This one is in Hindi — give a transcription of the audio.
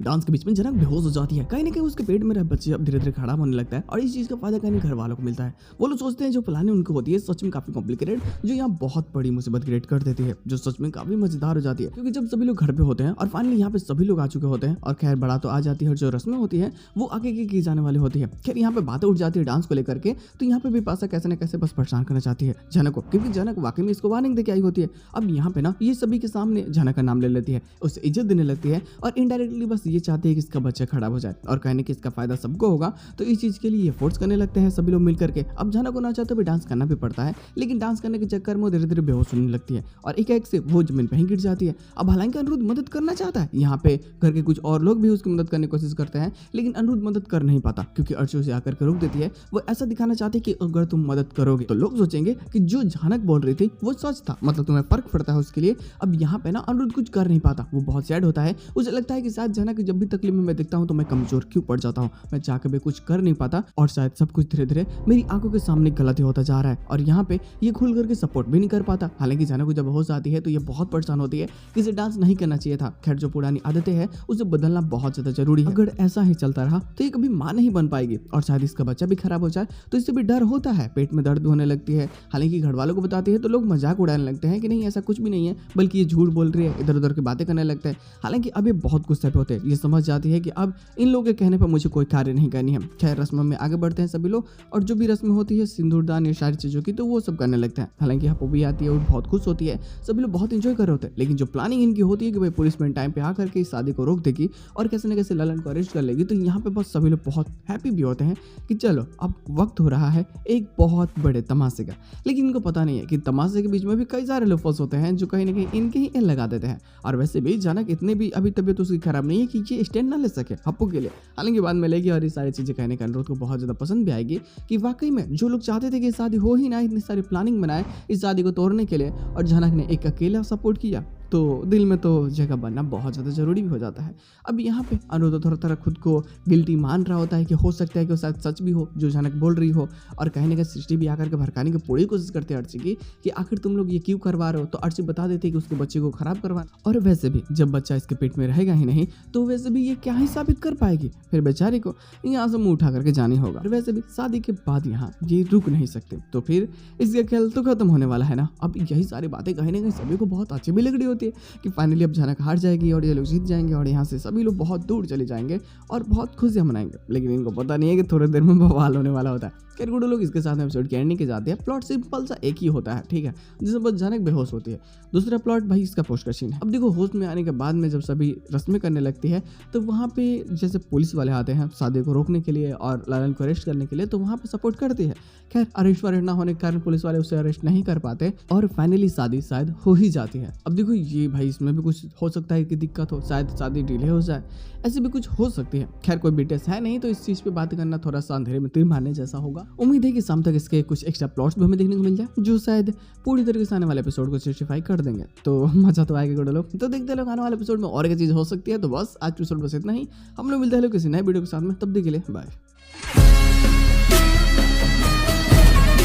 डांस के बीच में जनक बेहोश हो जाती है। कहीं ना कहीं उसके पेट में रह बच्चे अब धीरे धीरे खराब होने लगता है और इस चीज का फायदा कहीं घर वालों को मिलता है। वो लोग सोचते हैं जो प्लानिंग उनको होती है सच में काफी कॉम्प्लिकेटेड, जो यहाँ बहुत बड़ी मुसीबत क्रिएट कर देती है, जो सच में काफी मजेदार हो जाती है। क्योंकि जब सभी लोग घर पे होते हैं और फाइनली यहाँ पे सभी लोग आ चुके होते हैं और खैर बड़ा तो आ जाती है और जो रस्में होती है वो आगे की जाने वाली होती है। खैर यहाँ पे बातें उठ जाती है डांस को लेकर के, तो यहाँ पे भी पासा कैसे न कैसे बस परेशान करना चाहती है जनक को, क्योंकि जनक वाकई में इसको वार्निंग देके आई होती है। अब यहाँ पे ना ये सभी के सामने जनक का नाम ले लेती है, उसे इज्जत देने लगती है और इनडायरेक्टली बस ये चाहती है कि इसका बच्चा खराब हो जाए और कहने कि इसका फायदा सबको होगा, तो इस चीज के लिए ये फोर्स करने लगते हैं सभी लोग मिल करके। अब जनक को ना चाहते हुए डांस करना भी पड़ता है, लेकिन डांस करने के चक्कर में वो धीरे धीरे बेहोश होने लगती है और एक से वो जमीन पे ही गिर जाती है। अब हालांकि अनिरुद्ध मदद करना चाहता है, यहाँ पे घर के कुछ और लोग भी उसकी मदद करने की कोशिश करते हैं, लेकिन अनिरुद्ध मदद कर नहीं पाता क्योंकि अर्चू से आकर के रोक देती है। वो ऐसा दिखाना चाहती है कि अगर तुम मदद करोगे तो लोग सोचेंगे कि जो जनक बोल रही थी वो सच था, मतलब तुम्हें फर्क पड़ता है उसके लिए। अब यहाँ पे ना अनिरुद्ध कुछ कर नहीं पाता, वो बहुत सैड होता है। उसे लगता है कि शायद जनक जब भी तकलीफ में मैं देखता हूँ तो मैं कमजोर क्यों पड़ जाता हूँ, मैं चाहकर भी कुछ कर नहीं पाता और शायद सब कुछ धीरे धीरे मेरी आंखों के सामने गलत होता जा रहा है। और यहाँ पे ये खुल करके सपोर्ट भी नहीं कर पाता। हालांकि जनक को जब होश आती है तो ये बहुत परेशान होती है कि इसे डांस नहीं करना चाहिए था। खैर जो पुरानी आदतें हैं उसे बदलना बहुत ज्यादा जरूरी है। अगर ऐसा ही चलता रहा तो ये कभी मां नहीं बन पाएगी और शायद इसका बच्चा भी खराब हो जाए, तो इससे भी डर होता है, पेट में दर्द होने लगती है। हालांकि घर वालों को बताती है तो लोग मजाक उड़ाने लगते हैं कि नहीं ऐसा कुछ भी नहीं है, बल्कि ये झूठ बोल रही है, इधर उधर की बातें करने लगते हैं। हालांकि अब ये बहुत गुस्से पे होते हैं, ये समझ जाती है कि अब इन लोगों के कहने पर मुझे कोई कार्य नहीं करनी है। खैर रस्मों में आगे बढ़ते हैं सभी लोग और जो भी रस्में होती है सिंदूरदान ये सारी चीजों की तो वो सब करने लगते हैं। हालांकि हप्पू भी आती है और बहुत खुश होती है, सभी लोग बहुत इंजॉय कर रहे होते हैं। लेकिन जो प्लानिंग इनकी होती है कि भाई पुलिस में टाइम पे आकर के इस शादी को रोक देगी और कैसे न कैसे ललन को अरेस्ट कर लेगी, तो यहाँ पे बस सभी लोग बहुत हैप्पी भी होते हैं कि चलो अब वक्त हो रहा है एक बहुत बड़े तमाशे का। लेकिन इनको पता नहीं है कि तमाशे के बीच में भी कई सारे लोग फंस होते हैं जो कहीं ना कहीं इनके ही इन लगा देते हैं। और वैसे भी जनक इतने भी अभी तबीयत उसकी खराब नहीं है कि ये स्टैंड ना ले सके हप्पू के लिए। हालांकि बाद में लेगी और ये सारी चीजें कहने का अनुरोध को बहुत ज्यादा पसंद भी आएगी कि वाकई में जो लोग चाहते थे कि शादी हो ही ना, इतनी सारी प्लानिंग बनाए इस शादी को तोड़ने के लिए और जनक ने एक अकेला सपोर्ट किया, तो दिल में तो जगह बनना बहुत ज़्यादा ज़रूरी भी हो जाता है। अब यहाँ पे अनिरुद्ध थोड़ा थोड़ा खुद को गिल्टी मान रहा होता है कि हो सकता है कि वो शायद सच भी हो जो जनक बोल रही हो, और कहीं ना कहीं सृष्टि भी आकर के भड़काने की पूरी कोशिश करते हैं अर्ची की कि आखिर तुम लोग ये क्यों करवा रहे हो। तो अर्ची बता देती है कि उसके बच्चे को खराब करवाना, और वैसे भी जब बच्चा इसके पेट में रहेगा ही नहीं तो वैसे भी ये क्या ही साबित कर पाएगी, फिर बेचारी को यहाँ से मुँह उठा करके जाने होगा। और वैसे भी शादी के बाद यहाँ ये रुक नहीं सकते, तो फिर इसका खेल तो खत्म होने वाला है ना। अब यही सारी बातें कहीं ना कहीं सभी को बहुत अच्छी भी लग रही होती है कि फाइनली अब जनक हार जाएगी और ये लोग जीत जाएंगे और यहाँ से सभी लोग बहुत दूर चले जाएंगे और बहुत खुशियां मनाएंगे। लेकिन इनको पता नहीं है कि थोड़ी देर में बवाल होने वाला होता है। खैर गुडू लोग इसके साथ एपिसोड की एंडिंग के जाते हैं। प्लॉट सिंपल सा एक ही होता है, ठीक है, जिसमें बस जनक बेहोश होती है। दूसरा प्लॉट भाई इसका पोस्ट का सीन है। अब देखो होश में आने के बाद में जब सभी रस्में करने लगती है तो वहाँ पे जैसे पुलिस वाले आते हैं शादी को रोकने के लिए और ललन को अरेस्ट करने के लिए, तो वहाँ पे सपोर्ट करती है। खैर अरेस्ट वरेस्ट ना होने के कारण पुलिस वाले उसे अरेस्ट नहीं कर पाते और फाइनली शादी शायद हो ही जाती है। अब देखो ये भाई इसमें भी कुछ हो सकता है कि दिक्कत हो, शायद शादी डिले हो जाए, ऐसी भी कुछ हो सकती है। खैर कोई BTS है नहीं तो इस चीज पे बात करना थोड़ा सा अंधेरे में तीर मारने जैसा होगा। उम्मीद है कि शाम तक इसके कुछ एक्स्ट्रा प्लॉट्स भी हमें देखने को मिल जाए जो शायद पूरी तरीके से आने वाले एपिसोड को जस्टिफाई कर देंगे, तो मजा तो आएगा गुडू लोग। तो देखते लोग आने वाले एपिसोड में और क्या चीज हो सकती है। तो बस आज एपिसोड बस इतना ही, हम लोग मिलते हैं किसी नए वीडियो के साथ में, तब तक के लिए बाय।